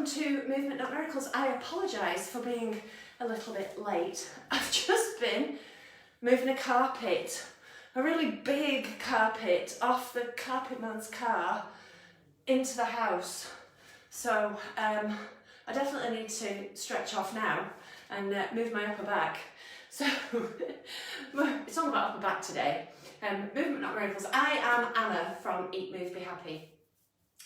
welcome to Movement Not Miracles. I apologise for being a little bit late. I've just been moving a carpet, a really big carpet, off the carpet man's car into the house. So I definitely need to stretch off now and move my upper back. So it's all about upper back today. Movement Not Miracles. I am Anna from Eat, Move, Be Happy.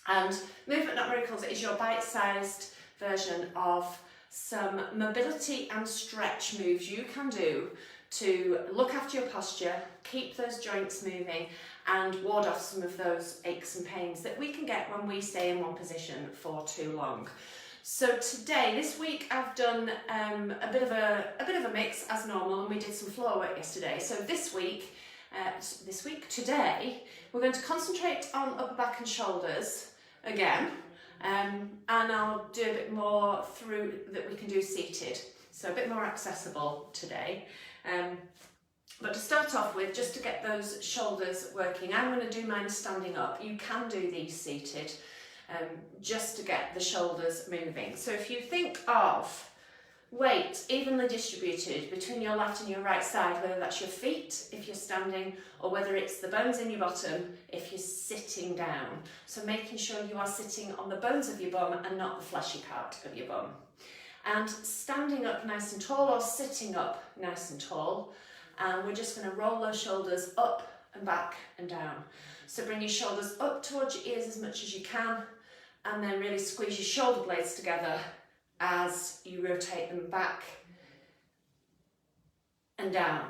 And Movement Not Miracles is your bite-sized version of some mobility and stretch moves you can do to look after your posture, keep those joints moving, and ward off some of those aches and pains that we can get when we stay in one position for too long. So today, this week, I've done a bit of a mix as normal, and we did some floor work yesterday. So today, we're going to concentrate on upper back and shoulders again, and I'll do a bit more through that we can do seated, so a bit more accessible today. But to start off with, just to get those shoulders working, I'm going to do mine standing up. You can do these seated, just to get the shoulders moving. So if you think of weight evenly distributed between your left and your right side, whether that's your feet if you're standing, or whether it's the bones in your bottom if you're sitting down. So making sure you are sitting on the bones of your bum and not the fleshy part of your bum. And standing up nice and tall, or sitting up nice and tall, and we're just going to roll those shoulders up and back and down. So bring your shoulders up towards your ears as much as you can, and then really squeeze your shoulder blades together as you rotate them back and down.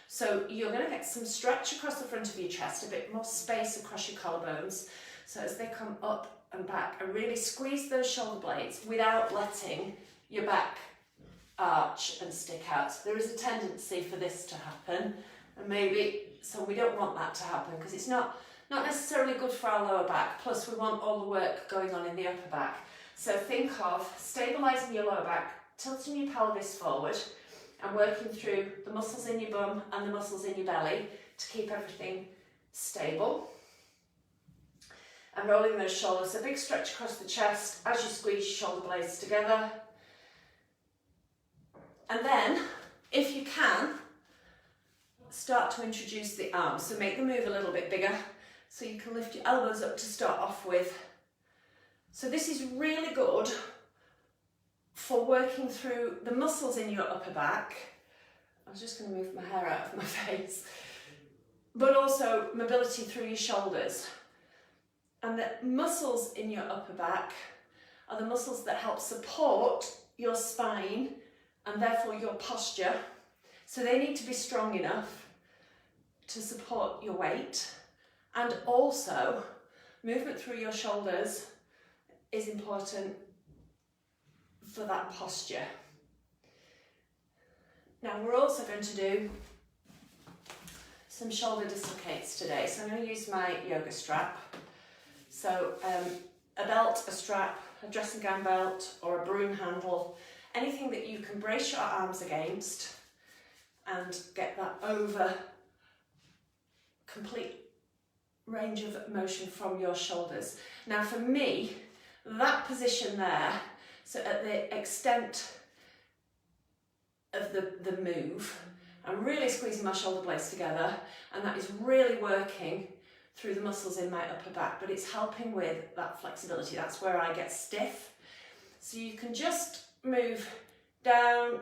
So you're going to get some stretch across the front of your chest, a bit more space across your collarbones. So as they come up and back, and really squeeze those shoulder blades without letting your back arch and stick out. So there is a tendency for this to happen, and so we don't want that to happen, because it's not necessarily good for our lower back. Plus we want all the work going on in the upper back. So think of stabilising your lower back, tilting your pelvis forward, and working through the muscles in your bum and the muscles in your belly to keep everything stable. And rolling those shoulders, a big stretch across the chest as you squeeze your shoulder blades together. And then, if you can, start to introduce the arms. So make them move a little bit bigger, so you can lift your elbows up to start off with. So this is really good for working through the muscles in your upper back. I was just going to move my hair out of my face. But also mobility through your shoulders. And the muscles in your upper back are the muscles that help support your spine and therefore your posture. So they need to be strong enough to support your weight. And also, movement through your shoulders is important for that posture. Now we're also going to do some shoulder dislocates today. So I'm going to use my yoga strap. So a belt, a strap, a dressing gown belt, or a broom handle, anything that you can brace your arms against and get that over complete range of motion from your shoulders. Now for me, that position there, so at the extent of the move, I'm really squeezing my shoulder blades together, and that is really working through the muscles in my upper back, but it's helping with that flexibility. That's where I get stiff. So you can just move down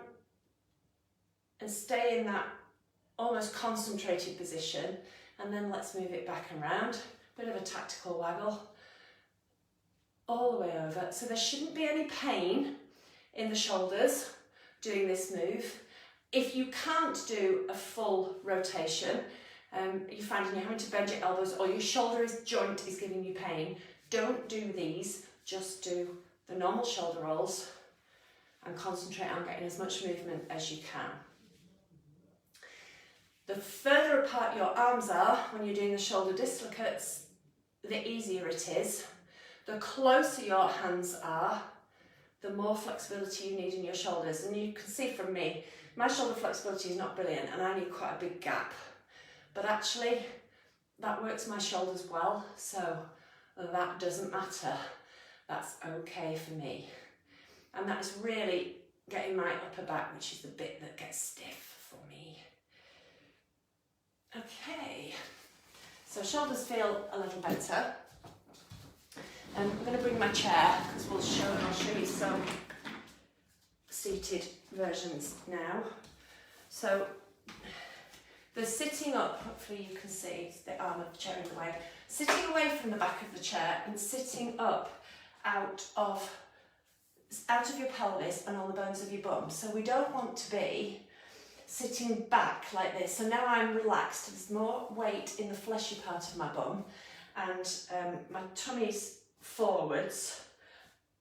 and stay in that almost concentrated position, and then let's move it back and round. Bit of a tactical waggle all the way over. So there shouldn't be any pain in the shoulders doing this move. If you can't do a full rotation, you're finding you're having to bend your elbows, or your shoulder joint is giving you pain, don't do these, just do the normal shoulder rolls and concentrate on getting as much movement as you can. The further apart your arms are when you're doing the shoulder dislocates, the easier it is. The closer your hands are, the more flexibility you need in your shoulders. And you can see from me, my shoulder flexibility is not brilliant, and I need quite a big gap. But actually, that works my shoulders well, so that doesn't matter. That's okay for me. And that is really getting my upper back, which is the bit that gets stiff for me. Okay, so shoulders feel a little better. I'm going to bring my chair because I'll show you some seated versions now. So the sitting up, hopefully you can see the arm of the chair in the way, sitting away from the back of the chair and sitting up out of your pelvis and on the bones of your bum. So we don't want to be sitting back like this. So now I'm relaxed, there's more weight in the fleshy part of my bum, and my tummy's forwards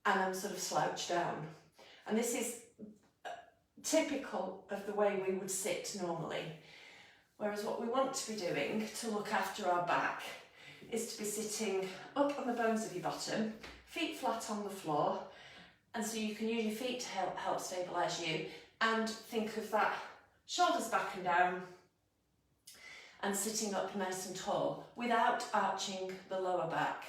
and I'm sort of slouched down. And this is typical of the way we would sit normally. Whereas what we want to be doing to look after our back is to be sitting up on the bones of your bottom, feet flat on the floor, and so you can use your feet to help stabilise you, and think of that shoulders back and down and sitting up nice and tall without arching the lower back.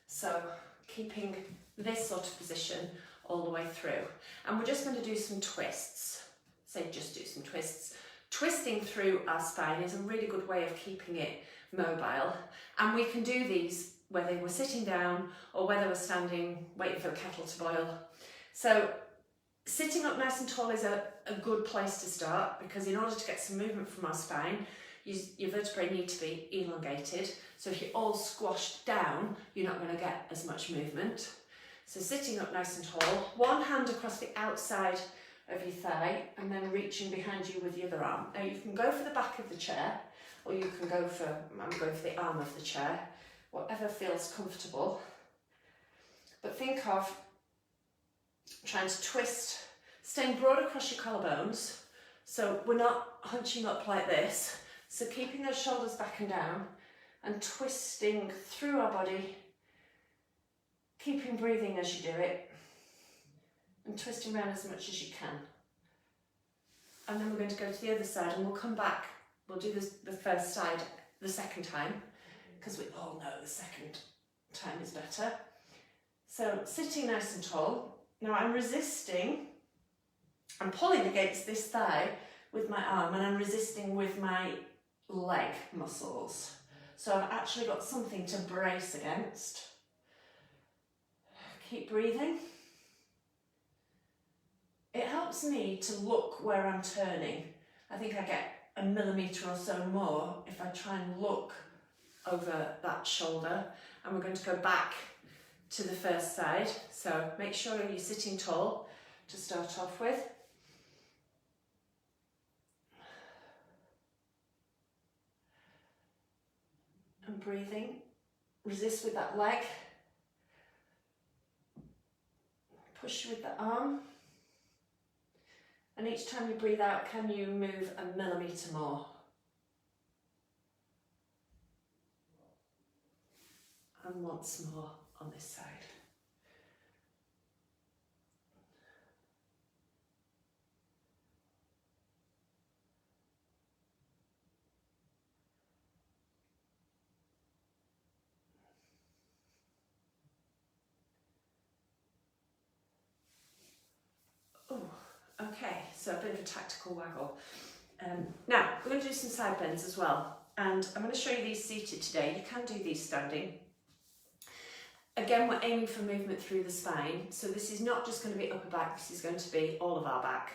So keeping this sort of position all the way through. And we're just going to do some twists. Say just do some twists. Twisting through our spine is a really good way of keeping it mobile. And we can do these whether we're sitting down or whether we're standing waiting for the kettle to boil. So sitting up nice and tall is a good place to start, because in order to get some movement from our spine, your vertebrae need to be elongated. So if you're all squashed down, you're not going to get as much movement. So sitting up nice and tall, one hand across the outside of your thigh and then reaching behind you with the other arm. Now you can go for the back of the chair, or you can go for, I'm going for the arm of the chair, whatever feels comfortable. But think of trying to twist, staying broad across your collarbones, so we're not hunching up like this. So keeping those shoulders back and down and twisting through our body, keeping breathing as you do it, and twisting around as much as you can. And then we're going to go to the other side, and we'll come back, we'll do the first side the second time, because we all know the second time is better. So sitting nice and tall. Now I'm resisting, I'm pulling against this thigh with my arm, and I'm resisting with my leg muscles. So I've actually got something to brace against. Keep breathing. It helps me to look where I'm turning. I think I get a millimetre or so more if I try and look over that shoulder. And we're going to go back to the first side. So make sure you're sitting tall to start off with. And breathing. Resist with that leg. Push with the arm. And each time you breathe out, can you move a millimetre more? And once more on this side. Okay, so a bit of a tactical waggle. Now, we're going to do some side bends as well, and I'm going to show you these seated today. You can do these standing. Again, we're aiming for movement through the spine, so this is not just going to be upper back, this is going to be all of our back.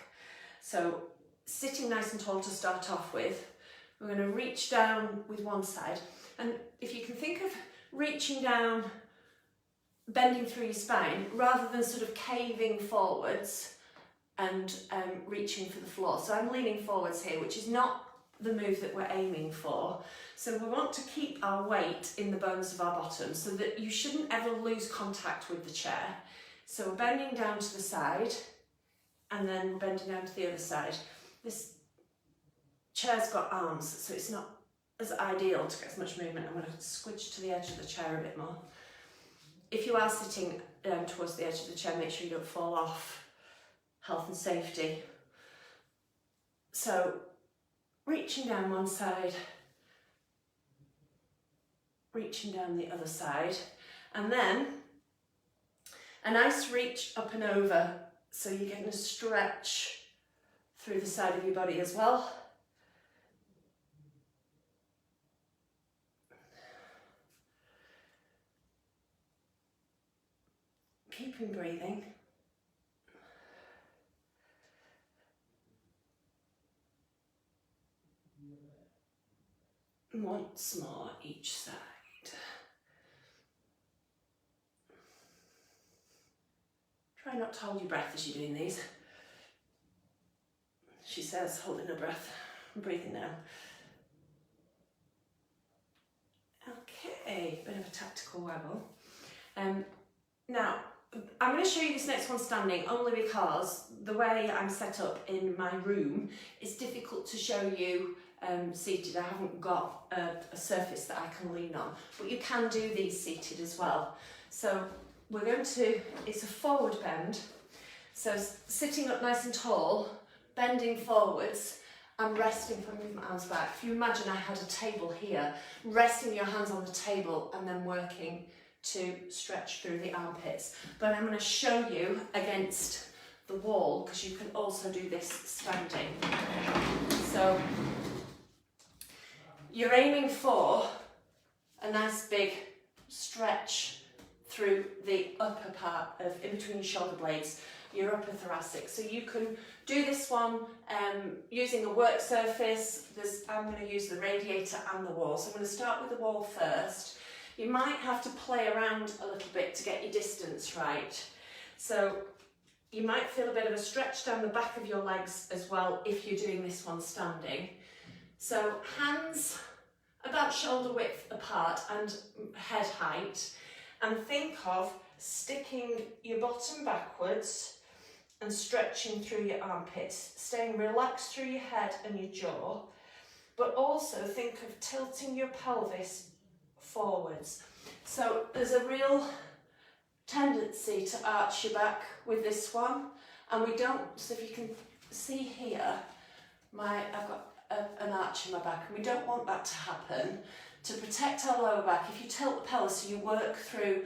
So, sitting nice and tall to start off with, we're going to reach down with one side, and if you can think of reaching down, bending through your spine, rather than sort of caving forwards, and reaching for the floor. So I'm leaning forwards here, which is not the move that we're aiming for. So we want to keep our weight in the bones of our bottom so that you shouldn't ever lose contact with the chair. So we're bending down to the side and then we're bending down to the other side. This chair's got arms, so it's not as ideal to get as much movement. I'm going to squidge to the edge of the chair a bit more. If you are sitting towards the edge of the chair, make sure you don't fall off. Health and safety. So reaching down one side, reaching down the other side, and then A nice reach up and over, so you're getting a stretch through the side of your body as well. Keeping breathing. Once more each side. Try not to hold your breath as you're doing these. She says, holding her breath. I'm breathing now. Okay, bit of a tactical waggle. Now, I'm going to show you this next one standing only because the way I'm set up in my room, it's difficult to show you seated. I haven't got a surface that I can lean on, but you can do these seated as well. So we're going to, it's a forward bend. So sitting up nice and tall, bending forwards, and resting from moving my arms back. If you imagine I had a table here, resting your hands on the table and then working to stretch through the armpits. But I'm going to show you against the wall because you can also do this standing. So you're aiming for a nice big stretch through the upper part of, in between your shoulder blades, your upper thoracic. So you can do this one using a work surface. I'm going to use the radiator and the wall. So I'm going to start with the wall first. You might have to play around a little bit to get your distance right. So you might feel a bit of a stretch down the back of your legs as well if you're doing this one standing. So hands about shoulder width apart and head height, and think of sticking your bottom backwards and stretching through your armpits, staying relaxed through your head and your jaw, but also think of tilting your pelvis forwards. So there's a real tendency to arch your back with this one, and we don't, so if you can see here, I've got an arch in my back, and we don't want that to happen. To protect our lower back, if you tilt the pelvis, so you work through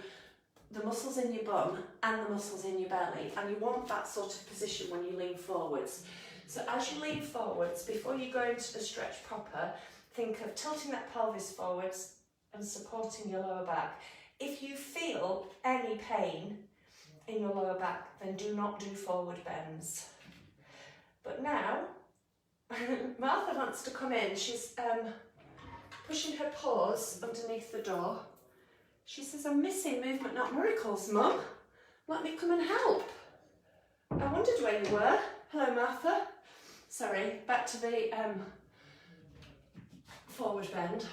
the muscles in your bum and the muscles in your belly, and you want that sort of position when you lean forwards. So as you lean forwards, before you go into the stretch proper, think of tilting that pelvis forwards and supporting your lower back. If you feel any pain in your lower back, then do not do forward bends. But now, Martha wants to come in. She's pushing her paws underneath the door. She says, I'm missing Movement Not Miracles, Mum. Let me come and help. I wondered where you were. Hello, Martha. Sorry, back to the forward bend.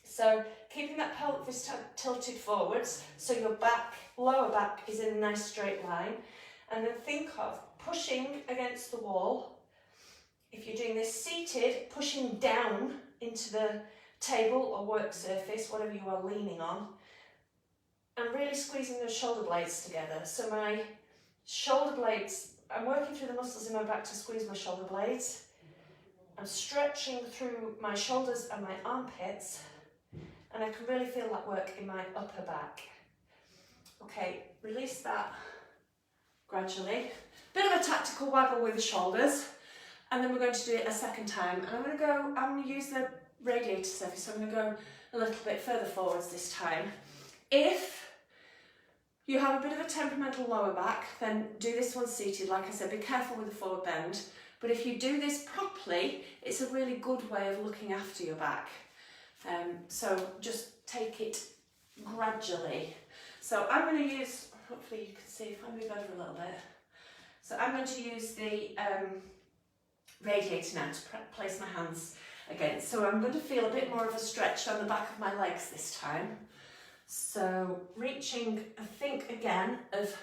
So keeping that pelvis tilted forwards, so your back, lower back is in a nice straight line. And then think of pushing against the wall. If you're doing this seated, pushing down into the table or work surface, whatever you are leaning on, and really squeezing those shoulder blades together. So my shoulder blades, I'm working through the muscles in my back to squeeze my shoulder blades. I'm stretching through my shoulders and my armpits, and I can really feel that work in my upper back. Okay, release that gradually. Bit of a tactical waggle with the shoulders, and then we're going to do it a second time. And I'm going to use the radiator surface, so I'm going to go a little bit further forwards this time. If you have a bit of a temperamental lower back, then do this one seated. Like I said, be careful with the forward bend. But if you do this properly, it's a really good way of looking after your back. So just take it gradually. So I'm going to use, hopefully you can see if I move over a little bit. So I'm going to use the radiator now to place my hands against. So I'm going to feel a bit more of a stretch down the back of my legs this time. So reaching, I think again, of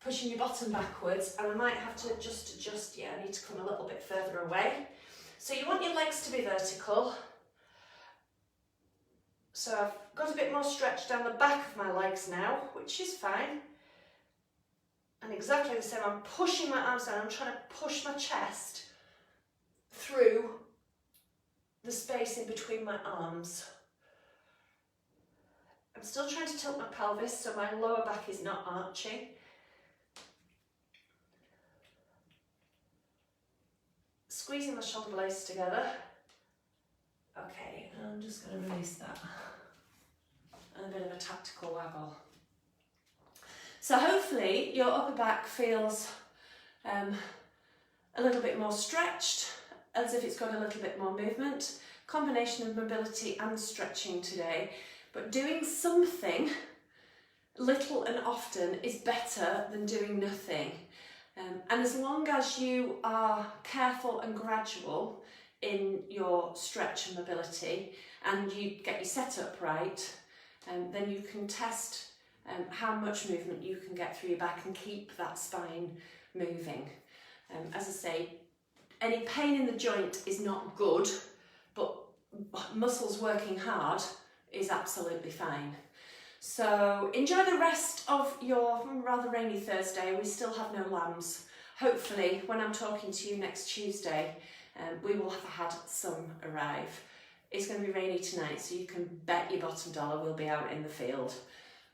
pushing your bottom backwards, and I might have to just adjust, yeah, I need to come a little bit further away. So you want your legs to be vertical. So I've got a bit more stretch down the back of my legs now, which is fine. And exactly the same, I'm pushing my arms down, I'm trying to push my chest through the space in between my arms. I'm still trying to tilt my pelvis so my lower back is not arching. Squeezing my shoulder blades together. Okay, I'm just going to release that. And a bit of a tactical waggle. So hopefully your upper back feels a little bit more stretched, as if it's got a little bit more movement. Combination of mobility and stretching today, but doing something little and often is better than doing nothing. And as long as you are careful and gradual in your stretch and mobility, and you get your setup right, then you can test how much movement you can get through your back and keep that spine moving. As I say, any pain in the joint is not good, but muscles working hard is absolutely fine. So enjoy the rest of your rather rainy Thursday. We still have no lambs. Hopefully, when I'm talking to you next Tuesday, we will have had some arrive. It's going to be rainy tonight, so you can bet your bottom dollar we'll be out in the field.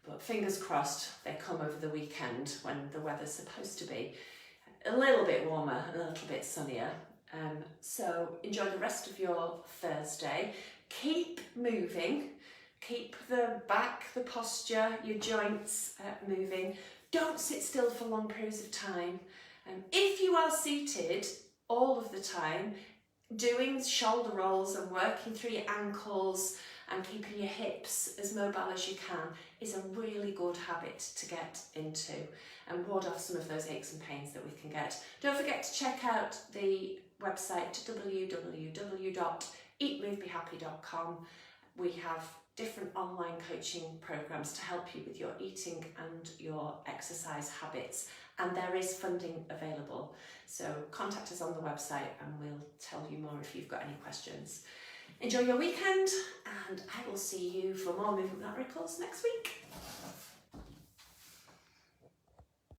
But fingers crossed they come over the weekend when the weather's supposed to be a little bit warmer and a little bit sunnier. So enjoy the rest of your Thursday. Keep moving. Keep the back, the posture, your joints moving. Don't sit still for long periods of time. If you are seated all of the time, doing shoulder rolls and working through your ankles and keeping your hips as mobile as you can is a really good habit to get into and ward off some of those aches and pains that we can get. Don't forget to check out the website www.eatmovebehappy.com. We have different online coaching programs to help you with your eating and your exercise habits, and there is funding available. So contact us on the website and we'll tell you more if you've got any questions. Enjoy your weekend, and I will see you for more Movement Miracles next week.